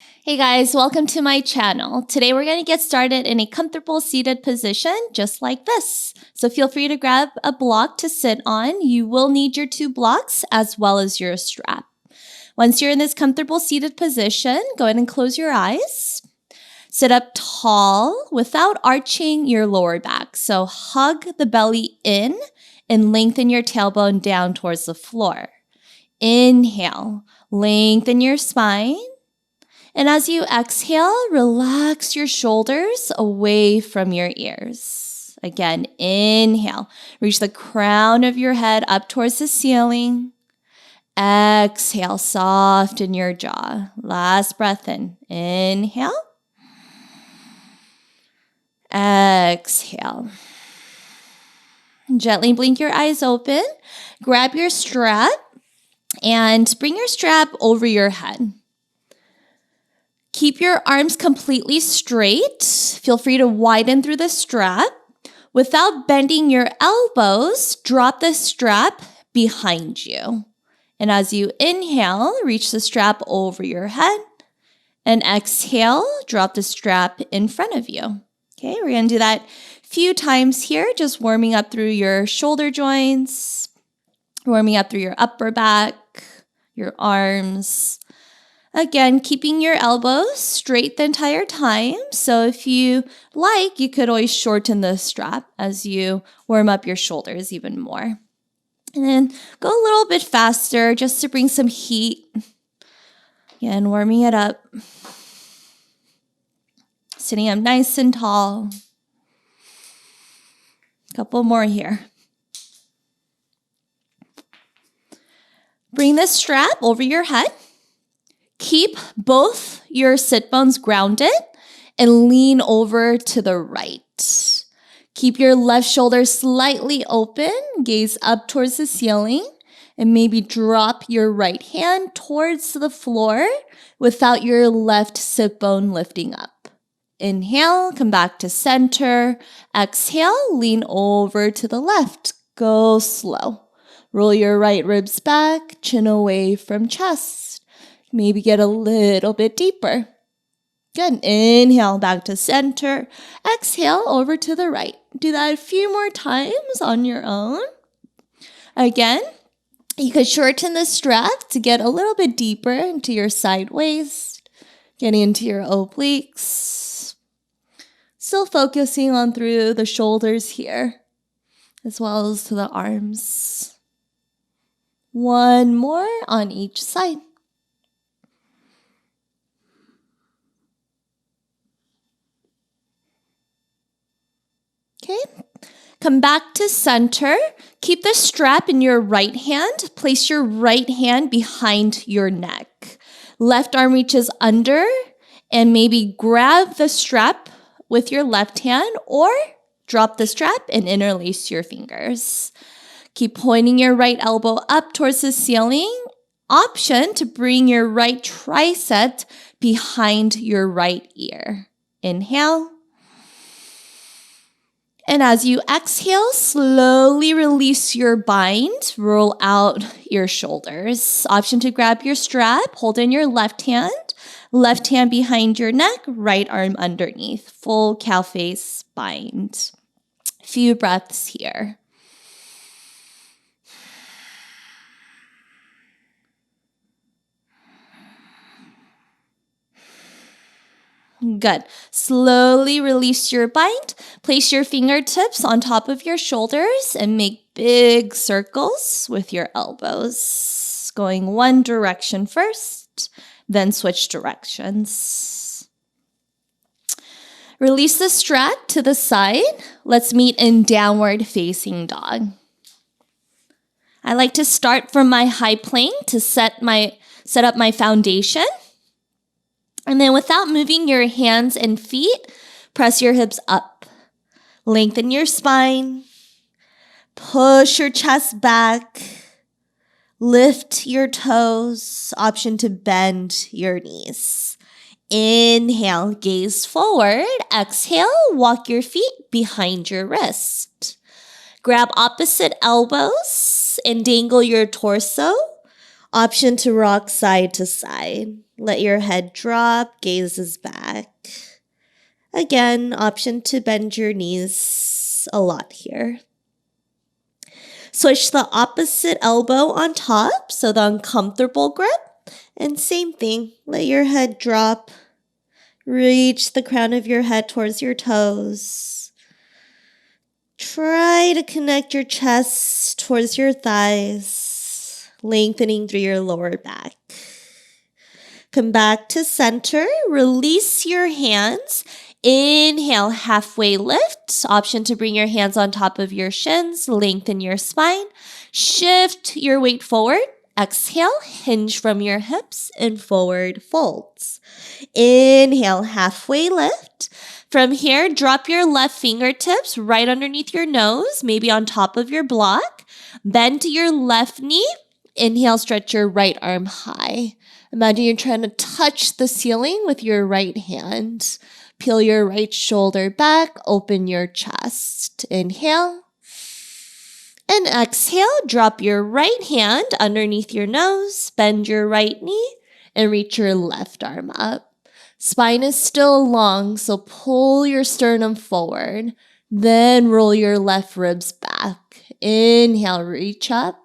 Hey guys, welcome to my channel. Today we're going to get started in a comfortable seated position just like this. So feel free to grab a block to sit on. You will need your 2 blocks as well as your strap. Once you're in this comfortable seated position, go ahead and close your eyes. Sit up tall without arching your lower back. So hug the belly in and lengthen your tailbone down towards the floor. Inhale, lengthen your spine. And as you exhale, relax your shoulders away from your ears. Again, inhale. Reach the crown of your head up towards the ceiling. Exhale, soften your jaw. Last breath in. Inhale. Exhale. Gently blink your eyes open. Grab your strap and bring your strap over your head. Keep your arms completely straight. Feel free to widen through the strap. Without bending your elbows, drop the strap behind you. And as you inhale, reach the strap over your head. And exhale, drop the strap in front of you. Okay, we're going to do that a few times here, just warming up through your shoulder joints, warming up through your upper back, your arms. Again, keeping your elbows straight the entire time. So if you like, you could always shorten the strap as you warm up your shoulders even more. And then go a little bit faster just to bring some heat. Again, warming it up. Sitting up nice and tall. A couple more here. Bring the strap over your head. Keep both your sit bones grounded and lean over to the right. Keep your left shoulder slightly open, gaze up towards the ceiling, and maybe drop your right hand towards the floor without your left sit bone lifting up. Inhale, come back to center. Exhale, lean over to the left. Go slow. Roll your right ribs back, chin away from chest. Maybe get a little bit deeper. Good. Inhale back to center. Exhale over to the right. Do that a few more times on your own. Again, you could shorten the strap to get a little bit deeper into your side waist, getting into your obliques. Still focusing on through the shoulders here, as well as to the arms. One more on each side. Okay, come back to center. Keep the strap in your right hand. Place your right hand behind your neck. Left arm reaches under and maybe grab the strap with your left hand or drop the strap and interlace your fingers. Keep pointing your right elbow up towards the ceiling. Option to bring your right tricep behind your right ear. Inhale. And as you exhale, slowly release your bind. Roll out your shoulders. Option to grab your strap. Hold in your left hand behind your neck, right arm underneath. Full cow face bind. Few breaths here. Good. Slowly release your bind. Place your fingertips on top of your shoulders and make big circles with your elbows. Going one direction first, then switch directions. Release the strap to the side. Let's meet in downward facing dog. I like to start from my high plane to set up my foundation. And then without moving your hands and feet, press your hips up. Lengthen your spine. Push your chest back. Lift your toes. Option to bend your knees. Inhale, gaze forward. Exhale, walk your feet behind your wrist. Grab opposite elbows and dangle your torso. Option to rock side to side. Let your head drop, gazes back. Again, option to bend your knees a lot here. Switch the opposite elbow on top, so the uncomfortable grip. And same thing, let your head drop. Reach the crown of your head towards your toes. Try to connect your chest towards your thighs, lengthening through your lower back. Come back to center, release your hands. Inhale, halfway lift. Option to bring your hands on top of your shins, lengthen your spine. Shift your weight forward. Exhale, hinge from your hips and forward folds. Inhale, halfway lift. From here, drop your left fingertips right underneath your nose, maybe on top of your block. Bend to your left knee. Inhale, stretch your right arm high. Imagine you're trying to touch the ceiling with your right hand. Peel your right shoulder back, open your chest. Inhale. And exhale, drop your right hand underneath your nose, bend your right knee, and reach your left arm up. Spine is still long, so pull your sternum forward. Then roll your left ribs back. Inhale, reach up.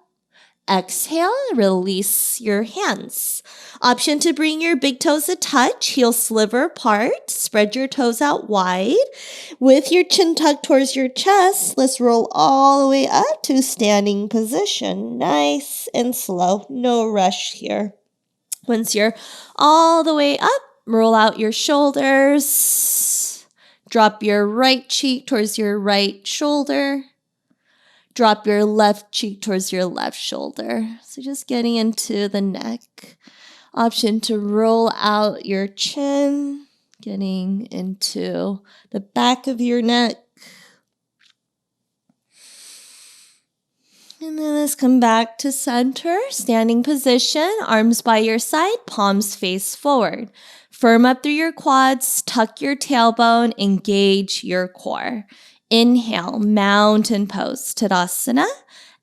Exhale, release your hands. Option to bring your big toes a touch, heels sliver apart, spread your toes out wide. With your chin tucked towards your chest, let's roll all the way up to standing position. Nice and slow, no rush here. Once you're all the way up, roll out your shoulders. Drop your right cheek towards your right shoulder. Drop your left cheek towards your left shoulder. So just getting into the neck. Option to roll out your chin, getting into the back of your neck. And then let's come back to center, standing position, arms by your side, palms face forward. Firm up through your quads, tuck your tailbone, engage your core. Inhale, mountain pose, Tadasana.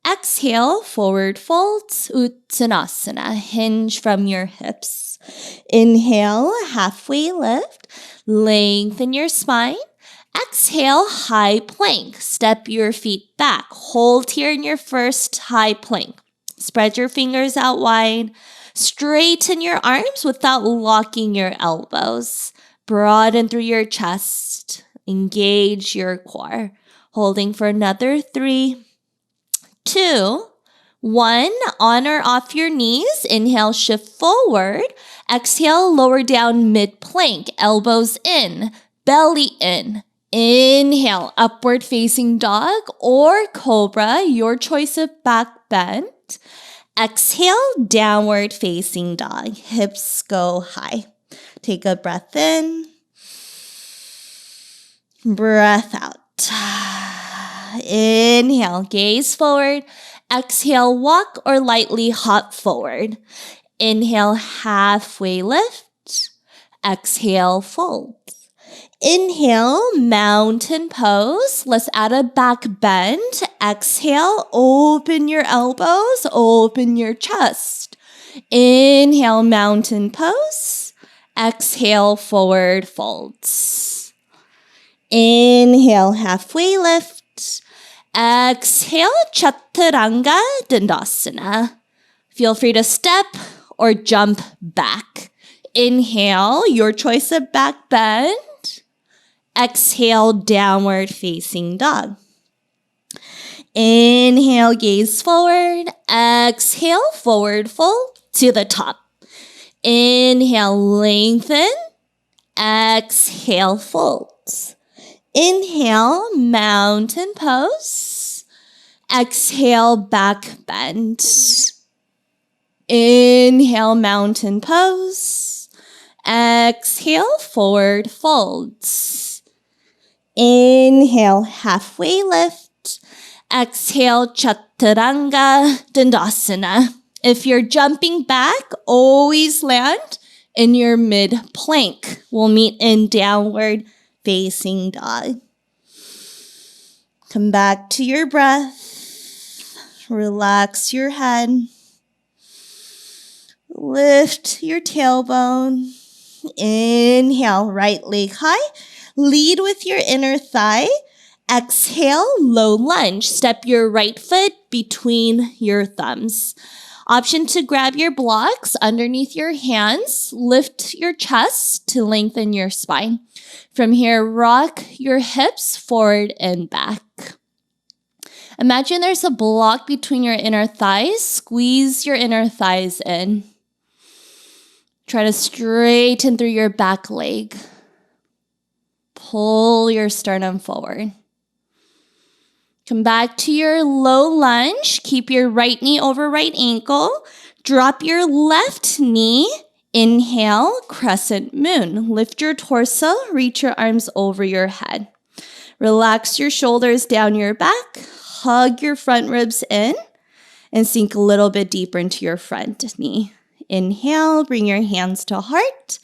Exhale, forward folds, Uttanasana. Hinge from your hips. Inhale, halfway lift. Lengthen your spine. Exhale, high plank. Step your feet back. Hold here in your first high plank. Spread your fingers out wide. Straighten your arms without locking your elbows. Broaden through your chest. Engage your core. Holding for another 3, 2, 1. On or off your knees. Inhale, shift forward. Exhale, lower down mid-plank. Elbows in, belly in. Inhale, upward facing dog or cobra, your choice of back bend. Exhale, downward facing dog. Hips go high. Take a breath in. Breath out. Inhale, gaze forward. Exhale, walk or lightly hop forward. Inhale, halfway lift. Exhale, fold. Inhale, mountain pose. Let's add a back bend. Exhale, open your elbows, open your chest. Inhale, mountain pose. Exhale, forward folds. Inhale, halfway lift. Exhale, Chaturanga Dandasana. Feel free to step or jump back. Inhale, your choice of back bend. Exhale, downward facing dog. Inhale, gaze forward. Exhale, forward fold to the top. Inhale, lengthen. Exhale, fold. Inhale, mountain pose. Exhale, back bend. Inhale, mountain pose. Exhale, forward folds. Inhale, halfway lift. Exhale, Chaturanga Dandasana. If you're jumping back, always land in your mid plank. We'll meet in downward facing dog. Come back to your breath. Relax your head. Lift your tailbone. Inhale, right leg high. Lead with your inner thigh. Exhale, low lunge. Step your right foot between your thumbs. Option to grab your blocks underneath your hands. Lift your chest to lengthen your spine. From here, rock your hips forward and back. Imagine there's a block between your inner thighs. Squeeze your inner thighs in. Try to straighten through your back leg. Pull your sternum forward. Come back to your low lunge. Keep your right knee over right ankle. Drop your left knee. Inhale, crescent moon. Lift your torso. Reach your arms over your head. Relax your shoulders down your back. Hug your front ribs in and sink a little bit deeper into your front knee. Inhale, bring your hands to heart.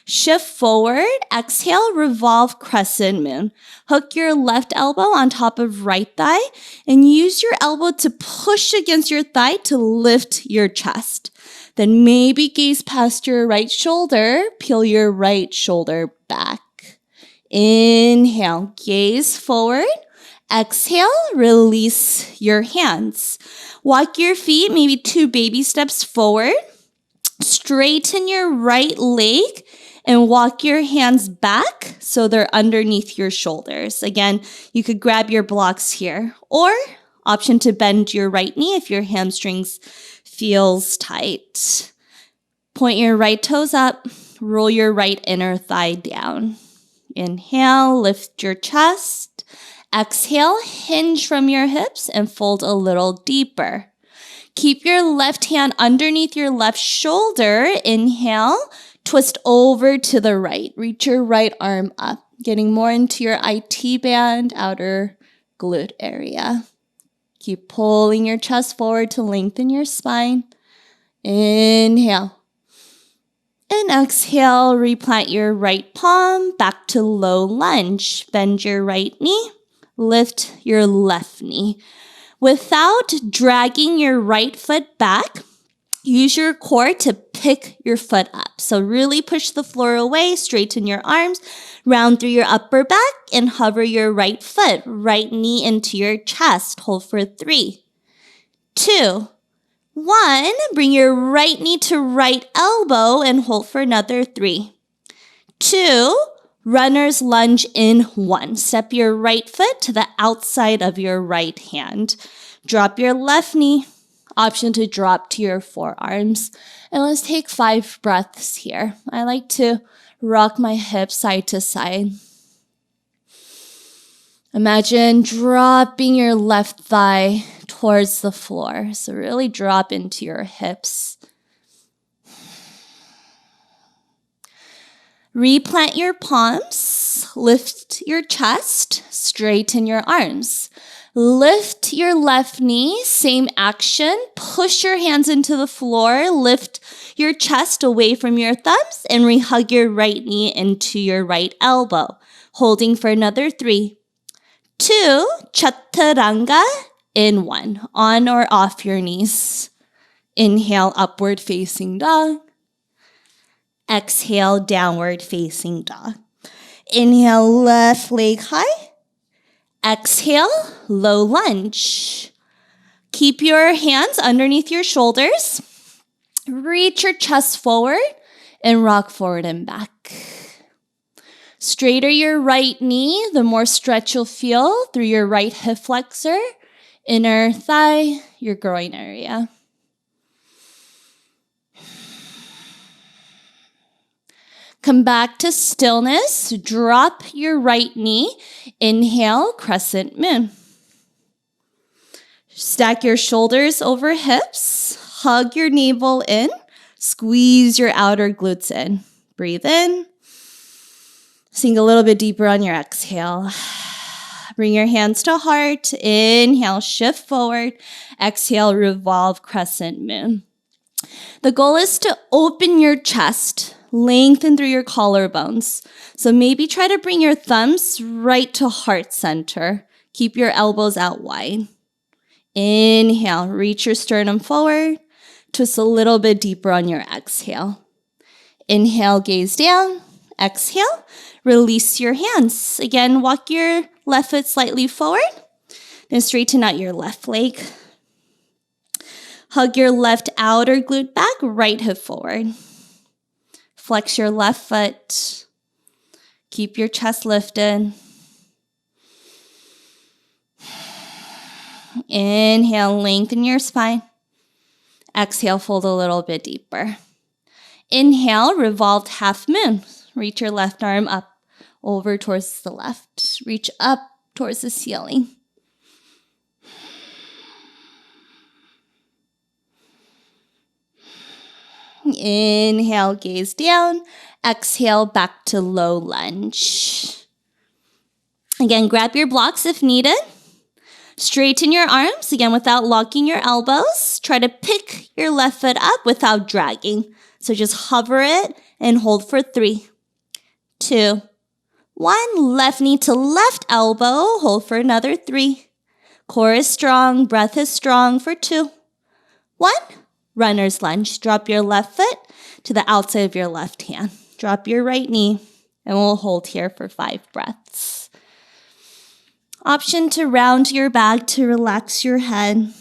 Shift forward. Exhale, revolve crescent moon. Hook your left elbow on top of right thigh and use your elbow to push against your thigh to lift your chest. Then maybe gaze past your right shoulder. Peel your right shoulder back. Inhale, gaze forward. Exhale, release your hands. Walk your feet maybe 2 baby steps forward. Straighten your right leg and walk your hands back so they're underneath your shoulders. Again, you could grab your blocks here, or option to bend your right knee if your hamstrings feels tight. Point your right toes up, roll your right inner thigh down. Inhale, lift your chest. Exhale, hinge from your hips and fold a little deeper. Keep your left hand underneath your left shoulder. Inhale, twist over to the right. Reach your right arm up, getting more into your IT band, outer glute area. Keep pulling your chest forward to lengthen your spine. Inhale. And exhale, replant your right palm back to low lunge. Bend your right knee, lift your left knee. Without dragging your right foot back, use your core to pick your foot up. So really push the floor away, straighten your arms, round through your upper back, and hover your right foot, right knee into your chest. Hold for 3, 2, 1. Bring your right knee to right elbow and hold for another 3, 2. Runner's lunge in 1. Step your right foot to the outside of your right hand. Drop your left knee. Option to drop to your forearms. And let's take 5 breaths here. I like to rock my hips side to side. Imagine dropping your left thigh towards the floor. So really drop into your hips. Replant your palms, lift your chest, straighten your arms. Lift your left knee, same action. Push your hands into the floor, lift your chest away from your thumbs, and rehug your right knee into your right elbow. Holding for another 3, 2, chaturanga, in 1. On or off your knees. Inhale, upward facing dog. Exhale, downward facing dog. Inhale, left leg high. Exhale, low lunge. Keep your hands underneath your shoulders. Reach your chest forward and rock forward and back. Straighter your right knee, the more stretch you'll feel through your right hip flexor, inner thigh, your groin area. Come back to stillness. Drop your right knee. Inhale, crescent moon. Stack your shoulders over hips. Hug your navel in. Squeeze your outer glutes in. Breathe in. Sink a little bit deeper on your exhale. Bring your hands to heart. Inhale, shift forward. Exhale, revolve crescent moon. The goal is to open your chest. Lengthen through your collarbones. So maybe try to bring your thumbs right to heart center. Keep your elbows out wide. Inhale, reach your sternum forward. twist a little bit deeper on your exhale. Inhale, gaze down. Exhale, release your hands. Again, walk your left foot slightly forward. Then straighten out your left leg. Hug your left outer glute back, right hip forward. Flex your left foot. Keep your chest lifted. Inhale, lengthen your spine. Exhale, fold a little bit deeper. Inhale, revolved half moon. Reach your left arm up, over towards the left. Reach up towards the ceiling. Inhale, gaze down. Exhale, back to low lunge. Again, grab your blocks if needed. Straighten your arms, again, without locking your elbows. Try to pick your left foot up without dragging. So just hover it and hold for 3, 2, 1. Left knee to left elbow. Hold for another 3. Core is strong. Breath is strong for 2, 1. Runner's lunge. Drop your left foot to the outside of your left hand. Drop your right knee, and we'll hold here for 5 breaths. Option to round your back to relax your head.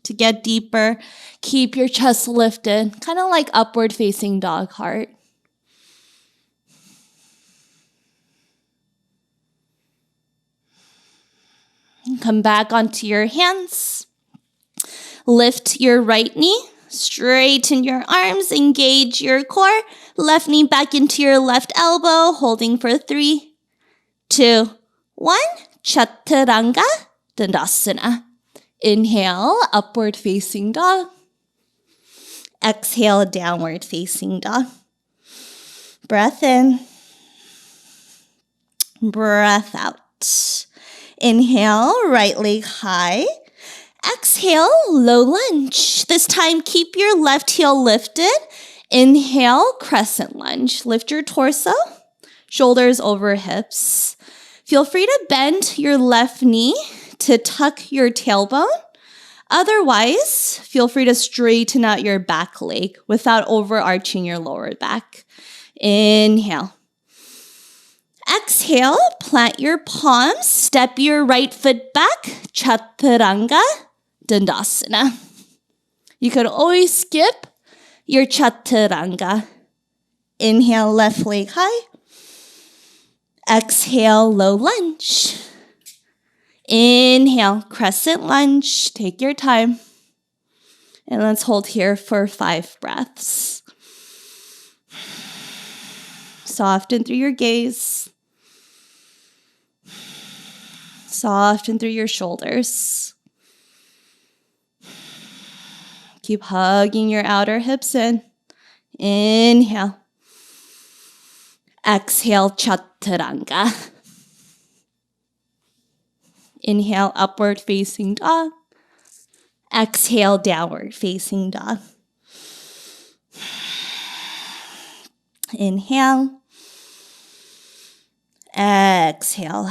To get deeper, keep your chest lifted, kind of like upward facing dog heart. Come back onto your hands. Lift your right knee, straighten your arms, engage your core. Left knee back into your left elbow, holding for 3, 2, 1. Chaturanga Dandasana. Inhale, upward facing dog. Exhale, downward facing dog. Breath in. Breath out. Inhale, right leg high. Exhale, low lunge. This time, keep your left heel lifted. Inhale, crescent lunge. Lift your torso, shoulders over hips. Feel free to bend your left knee to tuck your tailbone. Otherwise, feel free to straighten out your back leg without overarching your lower back. Inhale. Exhale, plant your palms, step your right foot back, Chaturanga Dandasana. You could always skip your Chaturanga. Inhale, left leg high. Exhale, low lunge. Inhale, crescent lunge. Take your time. And let's hold here for 5 breaths. Soften through your gaze. Soften through your shoulders. Keep hugging your outer hips in. Inhale. Exhale, Chaturanga. Inhale, upward facing dog. Exhale, downward facing dog. Inhale. Exhale.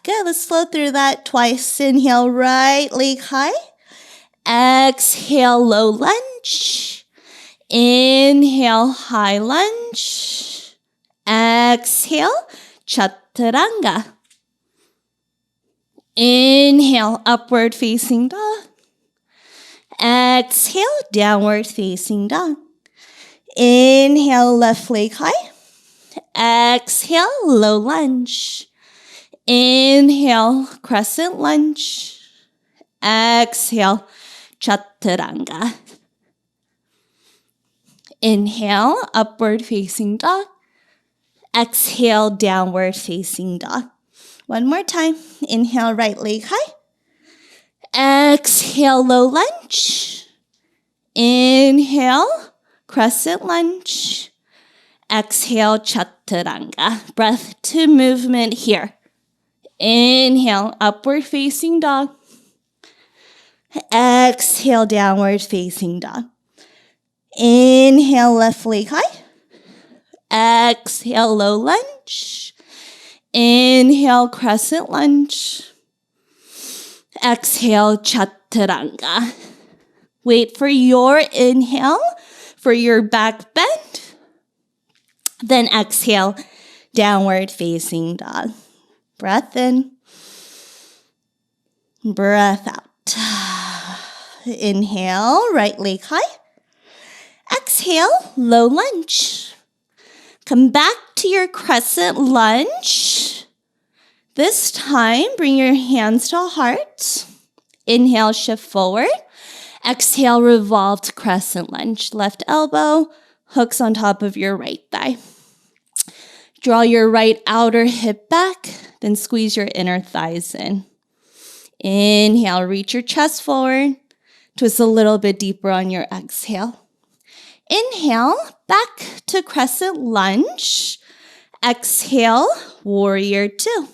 Good, let's flow through that twice. Inhale, right leg high. Exhale, low lunge. Inhale, high lunge. Exhale, Chaturanga. Inhale, upward facing dog. Exhale, downward facing dog. Inhale, left leg high. Exhale, low lunge. Inhale, crescent lunge. Exhale, Chaturanga. Inhale, upward facing dog. Exhale, downward facing dog. One more time. Inhale, right leg high. Exhale, low lunge. Inhale, crescent lunge. Exhale, Chaturanga. Breath to movement here. Inhale, upward facing dog. Exhale, downward facing dog. Inhale, left leg high. Exhale, low lunge. Inhale, crescent lunge. Exhale, Chaturanga. Wait for your inhale for your back bend. Then exhale, downward facing dog. Breath in, breath out. Inhale, right leg high. Exhale, low lunge. Come back to your crescent lunge. This time, bring your hands to heart. Inhale, shift forward. Exhale, revolved crescent lunge. Left elbow hooks on top of your right thigh. Draw your right outer hip back, then squeeze your inner thighs in. Inhale, reach your chest forward. Twist a little bit deeper on your exhale. Inhale, back to crescent lunge. Exhale, warrior two.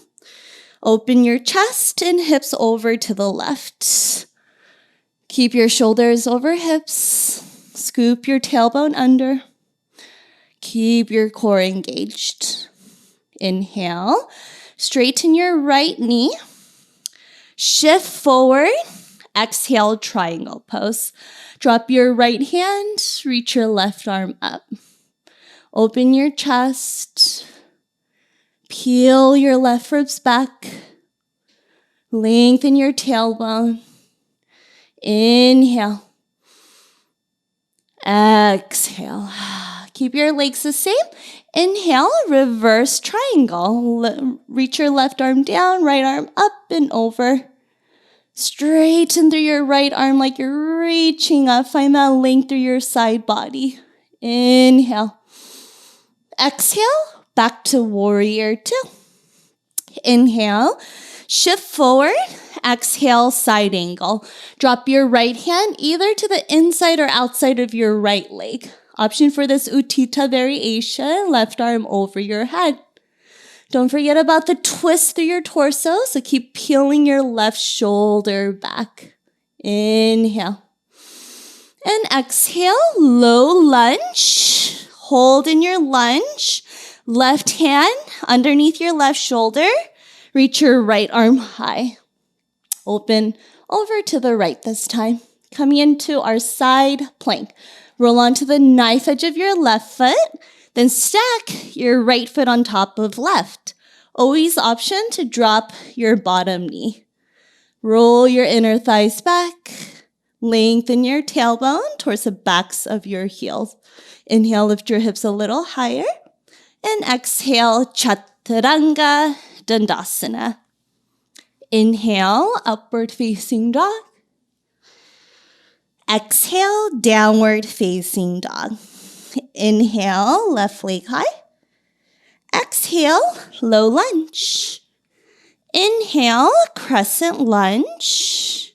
Open your chest and hips over to the left. Keep your shoulders over hips. Scoop your tailbone under. Keep your core engaged. Inhale, straighten your right knee. Shift forward. Exhale, triangle pose. Drop your right hand, reach your left arm up. Open your chest. Peel your left ribs back. Lengthen your tailbone. Inhale. Exhale. Keep your legs the same. Inhale, reverse triangle. Reach your left arm down, right arm up and over. Straighten through your right arm like you're reaching up. Find that length through your side body. Inhale. Exhale, back to warrior two. Inhale, shift forward. Exhale, side angle. Drop your right hand either to the inside or outside of your right leg. Option for this Utthita variation, left arm over your head. Don't forget about the twist through your torso, so keep peeling your left shoulder back. Inhale. And exhale, low lunge. Hold in your lunge. Left hand underneath your left shoulder. Reach your right arm high. Open over to the right this time. Coming into our side plank. Roll onto the knife edge of your left foot. Then stack your right foot on top of left. Always option to drop your bottom knee. Roll your inner thighs back. Lengthen your tailbone towards the backs of your heels. Inhale, lift your hips a little higher. And exhale, Chaturanga Dandasana. Inhale, upward facing dog. Exhale, downward facing dog. Inhale, left leg high. Exhale, low lunge. Inhale, crescent lunge.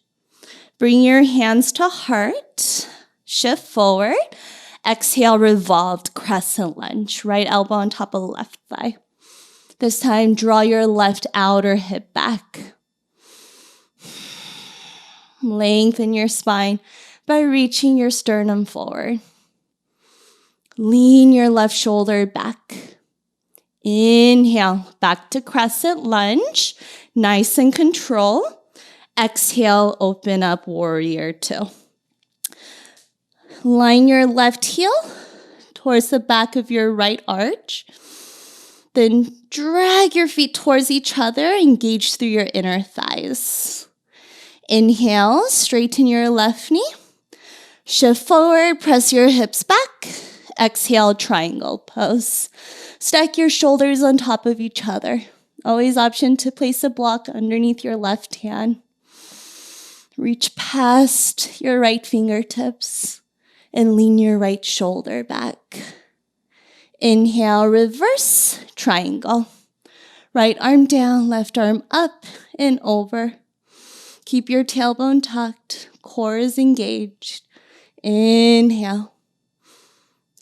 Bring your hands to heart. Shift forward. Exhale, revolved crescent lunge. Right elbow on top of left thigh. This time, draw your left outer hip back. Lengthen your spine by reaching your sternum forward. Lean your left shoulder back. Inhale, back to crescent lunge. Nice and control. Exhale, open up warrior two. Line your left heel towards the back of your right arch. Then drag your feet towards each other, engage through your inner thighs. Inhale, straighten your left knee. Shift forward, press your hips back. Exhale, triangle pose. Stack your shoulders on top of each other. Always option to place a block underneath your left hand. Reach past your right fingertips and lean your right shoulder back. Inhale, reverse triangle. Right arm down, left arm up and over. Keep your tailbone tucked, core is engaged. Inhale.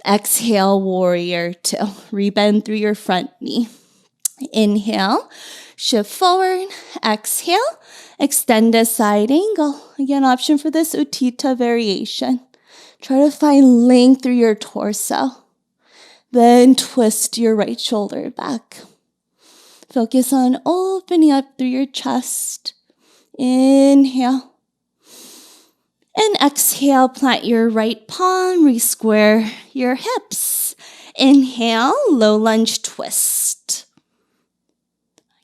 Exhale, warrior two. Rebend through your front knee. Inhale, shift forward. Exhale, extend a side angle. Again, option for this Utthita variation. Try to find length through your torso. Then twist your right shoulder back. Focus on opening up through your chest. Inhale. And exhale, plant your right palm, re-square your hips. Inhale, low lunge twist.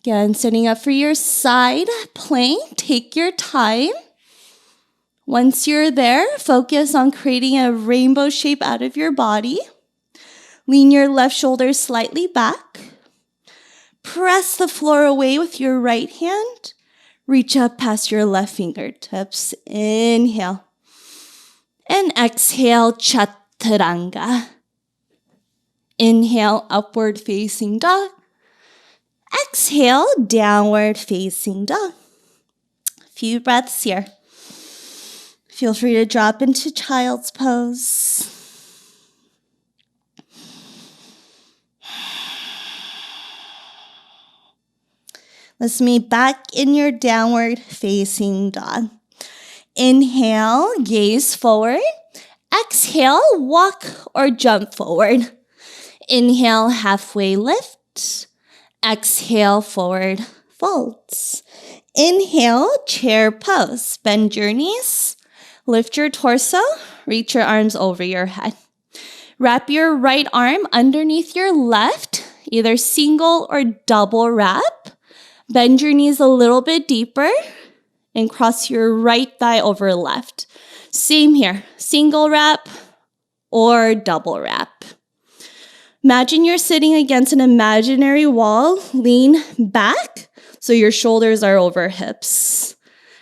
Again, sitting up for your side plank. Take your time. Once you're there, focus on creating a rainbow shape out of your body. Lean your left shoulder slightly back. Press the floor away with your right hand. Reach up past your left fingertips. Inhale. And exhale, chaturanga. Inhale, upward facing dog. Exhale, downward facing dog. A few breaths here. Feel free to drop into child's pose. Let's meet back in your downward facing dog. Inhale, gaze forward. Exhale, walk or jump forward. Inhale, halfway lift. Exhale, forward folds. Inhale, chair pose. Bend your knees. Lift your torso. Reach your arms over your head. Wrap your right arm underneath your left, either single or double wrap. Bend your knees a little bit deeper and cross your right thigh over left. Same here, single wrap or double wrap. Imagine you're sitting against an imaginary wall. Lean back so your shoulders are over hips.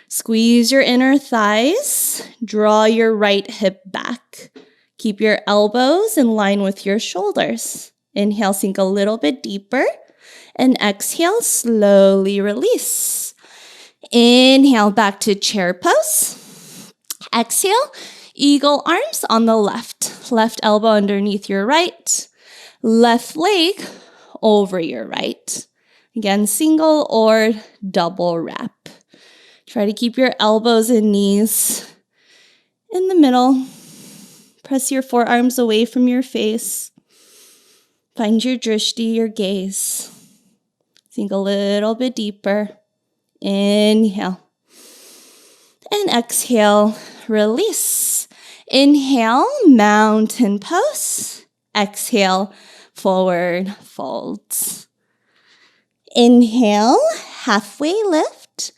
Squeeze your inner thighs. Draw your right hip back. Keep your elbows in line with your shoulders. Inhale, sink a little bit deeper. And exhale, slowly release. Inhale, back to chair pose. Exhale, eagle arms on the left. Left elbow underneath your right. Left leg over your right. Again, single or double wrap. Try to keep your elbows and knees in the middle. Press your forearms away from your face. Find your drishti, your gaze. Sink a little bit deeper. Inhale. And exhale, release. Inhale, mountain pose. Exhale, forward folds. Inhale, halfway lift.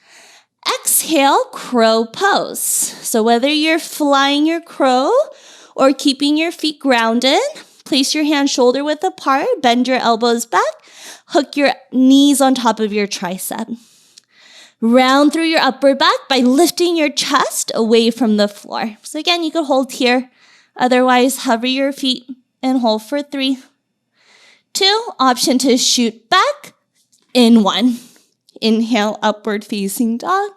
Exhale, crow pose. So whether you're flying your crow or keeping your feet grounded, place your hands shoulder width apart, bend your elbows back, hook your knees on top of your tricep. Round through your upper back by lifting your chest away from the floor. So again, you could hold here. Otherwise, hover your feet and hold for 3, 2, option to shoot back in 1. Inhale, upward facing dog.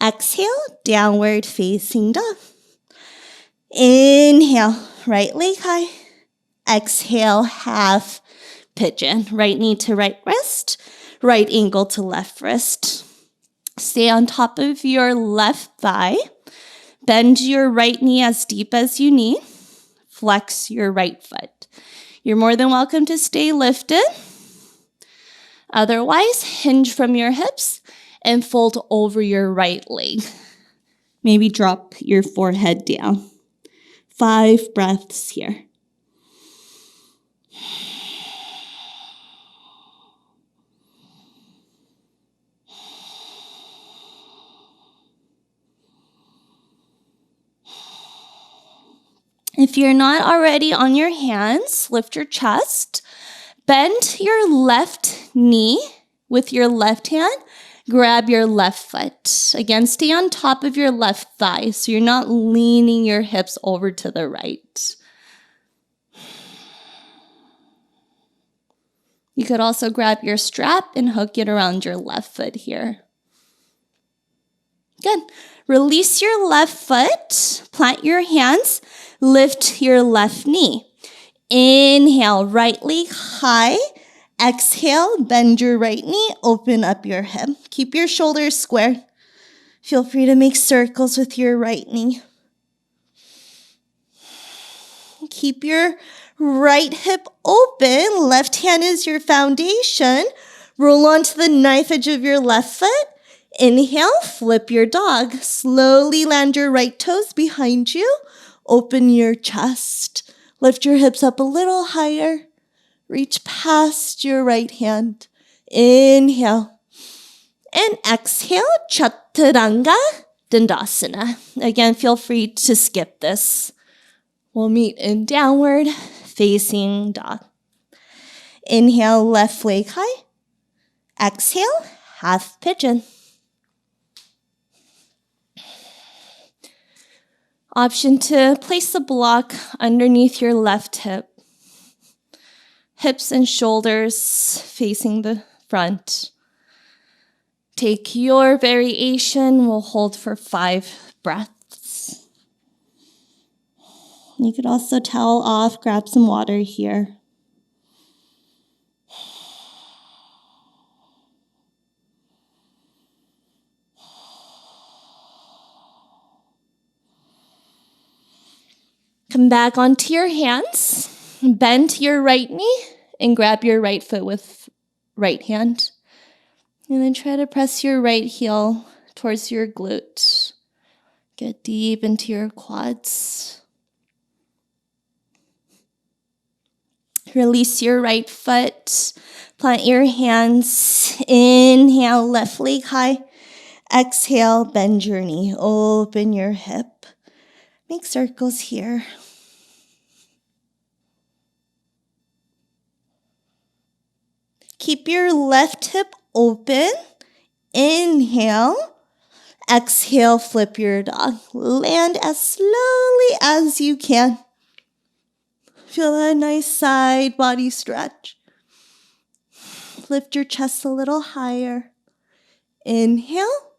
Exhale, downward facing dog. Inhale, right leg high. Exhale, half pigeon. Right knee to right wrist. Right ankle to left wrist. Stay on top of your left thigh. Bend your right knee as deep as you need. Flex your right foot. You're more than welcome to stay lifted. Otherwise, hinge from your hips and fold over your right leg. Maybe drop your forehead down. 5 breaths here. If you're not already on your hands, lift your chest. Bend your left knee with your left hand. Grab your left foot. Again, stay on top of your left thigh so you're not leaning your hips over to the right. You could also grab your strap and hook it around your left foot here. Good. Release your left foot. Plant your hands. Lift your left knee. Inhale, right leg high. Exhale, bend your right knee, open up your hip. Keep your shoulders square. Feel free to make circles with your right knee. Keep your right hip open. Left hand is your foundation. Roll onto the knife edge of your left foot. Inhale, flip your dog. Slowly land your right toes behind you. Open your chest. Lift your hips up a little higher. Reach past your right hand. Inhale. And exhale, Chaturanga Dandasana. Again, feel free to skip this. We'll meet in downward facing dog. Inhale, left leg high. Exhale, half pigeon. Option to place the block underneath your left hip. Hips and shoulders facing the front. Take your variation. We'll hold for 5 breaths. You could also towel off, grab some water here. Come back onto your hands. Bend to your right knee and grab your right foot with right hand. And then try to press your right heel towards your glute. Get deep into your quads. Release your right foot. Plant your hands. Inhale, left leg high. Exhale, bend your knee. Open your hip. Make circles here. Keep your left hip open. Inhale. Exhale, flip your dog. Land as slowly as you can. Feel a nice side body stretch. Lift your chest a little higher. Inhale.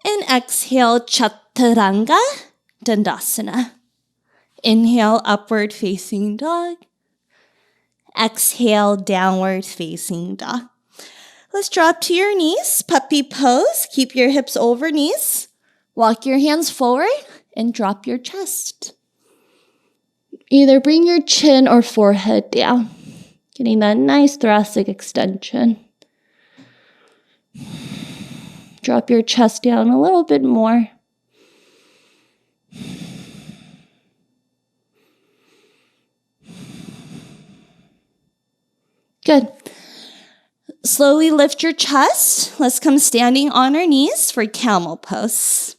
And exhale, Chaturanga Dandasana. Inhale, upward facing dog. Exhale, downward facing dog. Let's drop to your knees, puppy pose. Keep your hips over knees. Walk your hands forward and drop your chest. Either bring your chin or forehead down, getting that nice thoracic extension. Drop your chest down a little bit more. Good. Slowly lift your chest. Let's come standing on our knees for camel pose.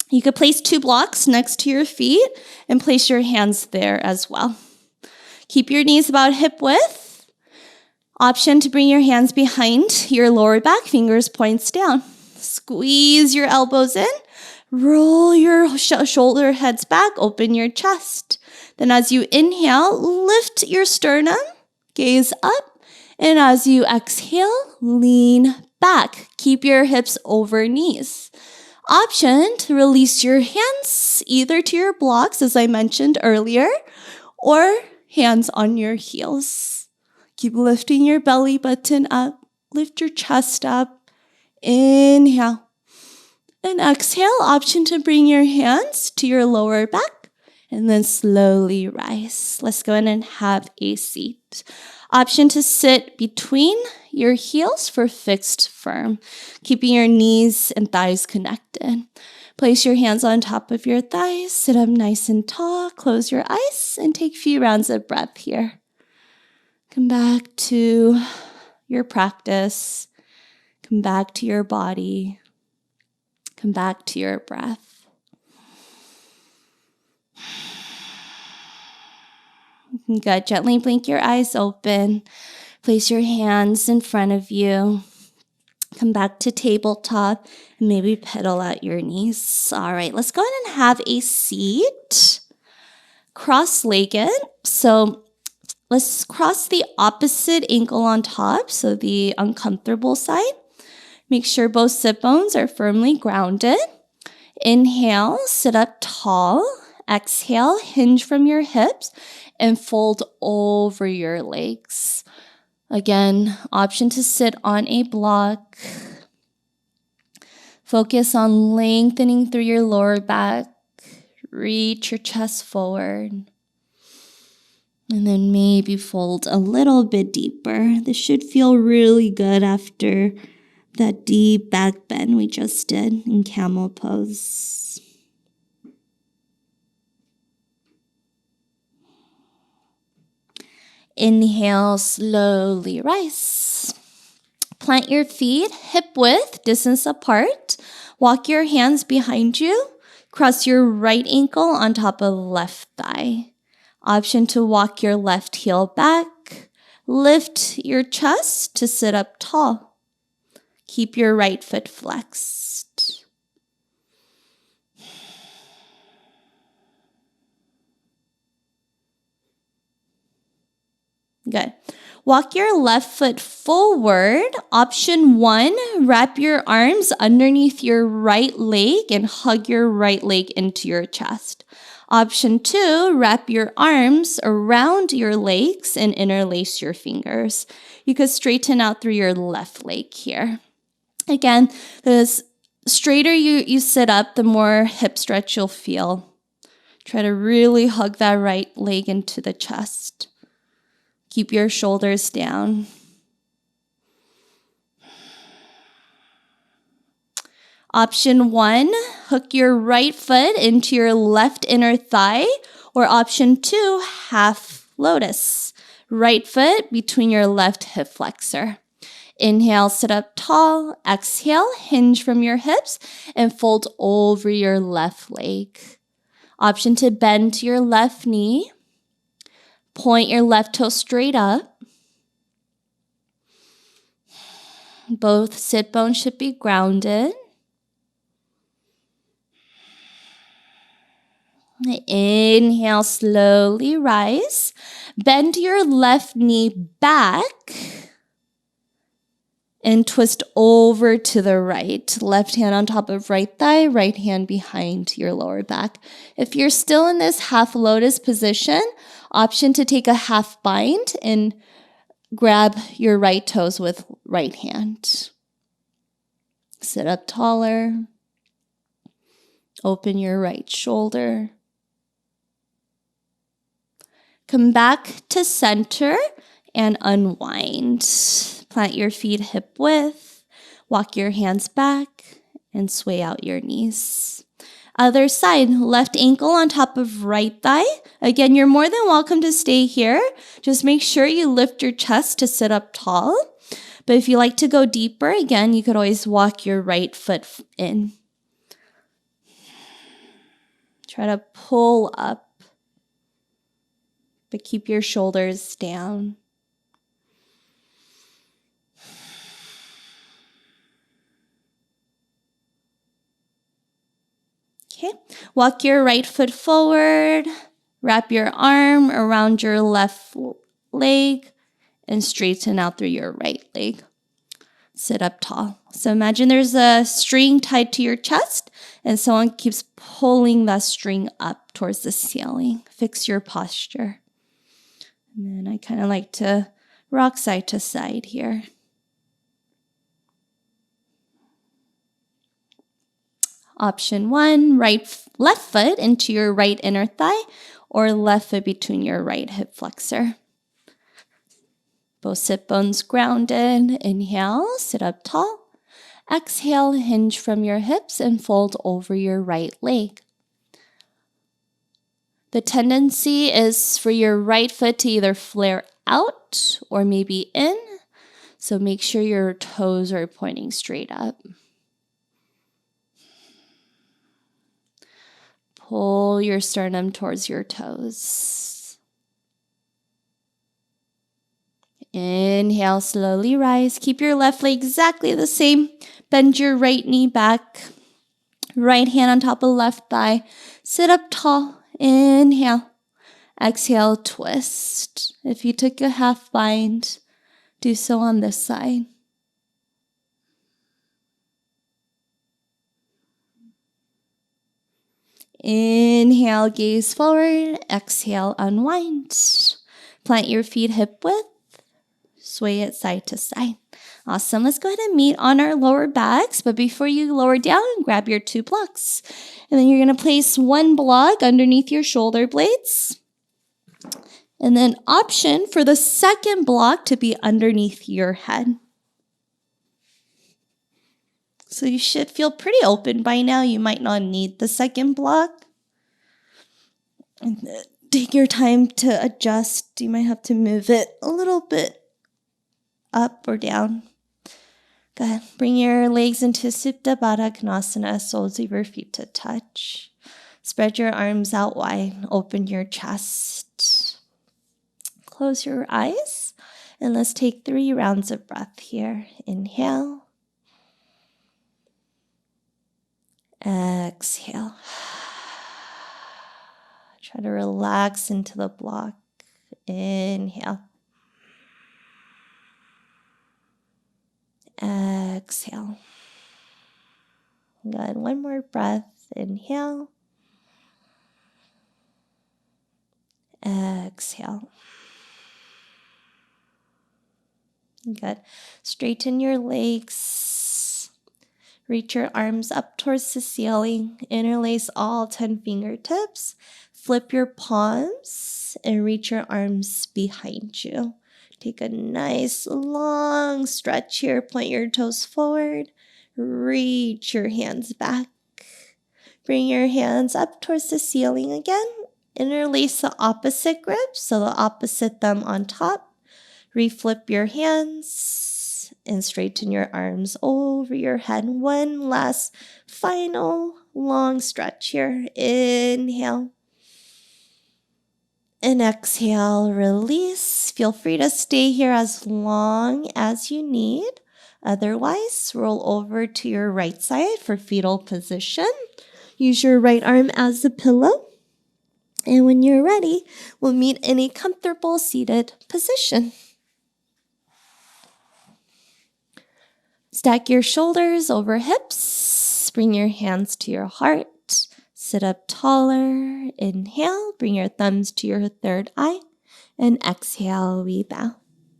You could place 2 blocks next to your feet and place your hands there as well. Keep your knees about hip width. Option to bring your hands behind your lower back, fingers points down. Squeeze your elbows in. Roll your shoulder heads back, open your chest. Then as you inhale, lift your sternum, gaze up. And as you exhale, lean back. Keep your hips over knees. Option to release your hands either to your blocks, as I mentioned earlier, or hands on your heels. Keep lifting your belly button up. Lift your chest up. Inhale. And exhale, option to bring your hands to your lower back and then slowly rise. Let's go ahead and have a seat. Option to sit between your heels for fixed firm, keeping your knees and thighs connected. Place your hands on top of your thighs, sit up nice and tall, close your eyes, and take a few rounds of breath here. Come back to your practice. Come back to your body. Come back to your breath. Good. Gently blink your eyes open. Place your hands in front of you. Come back to tabletop and maybe pedal at your knees. All right, let's go ahead and have a seat. Cross-legged. So let's cross the opposite ankle on top, so the uncomfortable side. Make sure both sit bones are firmly grounded. Inhale, sit up tall. Exhale, hinge from your hips and fold over your legs. Again, option to sit on a block. Focus on lengthening through your lower back. Reach your chest forward. And then maybe fold a little bit deeper. This should feel really good after that deep back bend we just did in camel pose. Inhale, slowly rise. Plant your feet hip width, distance apart. Walk your hands behind you. Cross your right ankle on top of left thigh. Option to walk your left heel back. Lift your chest to sit up tall. Keep your right foot flexed. Good. Walk your left foot forward. Option 1, wrap your arms underneath your right leg and hug your right leg into your chest. Option 2, wrap your arms around your legs and interlace your fingers. You could straighten out through your left leg here. Again, the straighter you sit up, the more hip stretch you'll feel. Try to really hug that right leg into the chest. Keep your shoulders down. Option 1, hook your right foot into your left inner thigh, or option 2, half lotus. Right foot between your left hip flexor. Inhale, sit up tall. Exhale, hinge from your hips and fold over your left leg. Option to bend to your left knee. Point your left toe straight up. Both sit bones should be grounded. Inhale, slowly rise. Bend your left knee back and twist over to the right. Left hand on top of right thigh, right hand behind your lower back. If you're still in this half lotus position, option to take a half bind and grab your right toes with right hand. Sit up taller. Open your right shoulder. Come back to center and unwind. Plant your feet hip width. Walk your hands back and sway out your knees. Other side, left ankle on top of right thigh. Again, you're more than welcome to stay here. Just make sure you lift your chest to sit up tall. But if you like to go deeper, again, you could always walk your right foot in. Try to pull up, but keep your shoulders down. Okay, walk your right foot forward, wrap your arm around your left leg, and straighten out through your right leg. Sit up tall. So imagine there's a string tied to your chest, and someone keeps pulling that string up towards the ceiling. Fix your posture. And then I kind of like to rock side to side here. Option 1, left foot into your right inner thigh, or left foot between your right hip flexor. Both sit bones grounded. Inhale, sit up tall. Exhale, hinge from your hips and fold over your right leg. The tendency is for your right foot to either flare out or maybe in, so make sure your toes are pointing straight up. Pull your sternum towards your toes. Inhale, slowly rise. Keep your left leg exactly the same. Bend your right knee back. Right hand on top of left thigh. Sit up tall. Inhale. Exhale, twist. If you took a half bind, do so on this side. Inhale, gaze forward. Exhale, unwind. Plant your feet hip width. Sway it side to side. Awesome. Let's go ahead and meet on our lower backs. But before you lower down, grab your 2 blocks. And then you're going to place 1 block underneath your shoulder blades. And then option for the second block to be underneath your head. So you should feel pretty open by now. You might not need the second block. And take your time to adjust. You might have to move it a little bit up or down. Good. Bring your legs into Superbadaknasana, soles of your feet to touch. Spread your arms out wide. Open your chest. Close your eyes. And let's take 3 rounds of breath here. Inhale. Exhale. Try to relax into the block. Inhale. Exhale. Good. One more breath. Inhale. Exhale. Good. Straighten your legs. Reach your arms up towards the ceiling. Interlace all 10 fingertips. Flip your palms and reach your arms behind you. Take a nice long stretch here. Point your toes forward. Reach your hands back. Bring your hands up towards the ceiling again. Interlace the opposite grip, so the opposite thumb on top. Reflip your hands and straighten your arms over your head. One last final long stretch here. Inhale. And exhale, release. Feel free to stay here as long as you need. Otherwise, roll over to your right side for fetal position. Use your right arm as a pillow. And when you're ready, we'll meet in a comfortable seated position. Stack your shoulders over hips. Bring your hands to your heart. Sit up taller. Inhale. Bring your thumbs to your third eye. And exhale, we bow.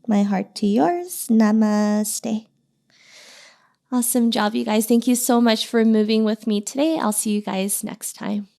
My heart to yours. Namaste. Awesome job, you guys. Thank you so much for moving with me today. I'll see you guys next time.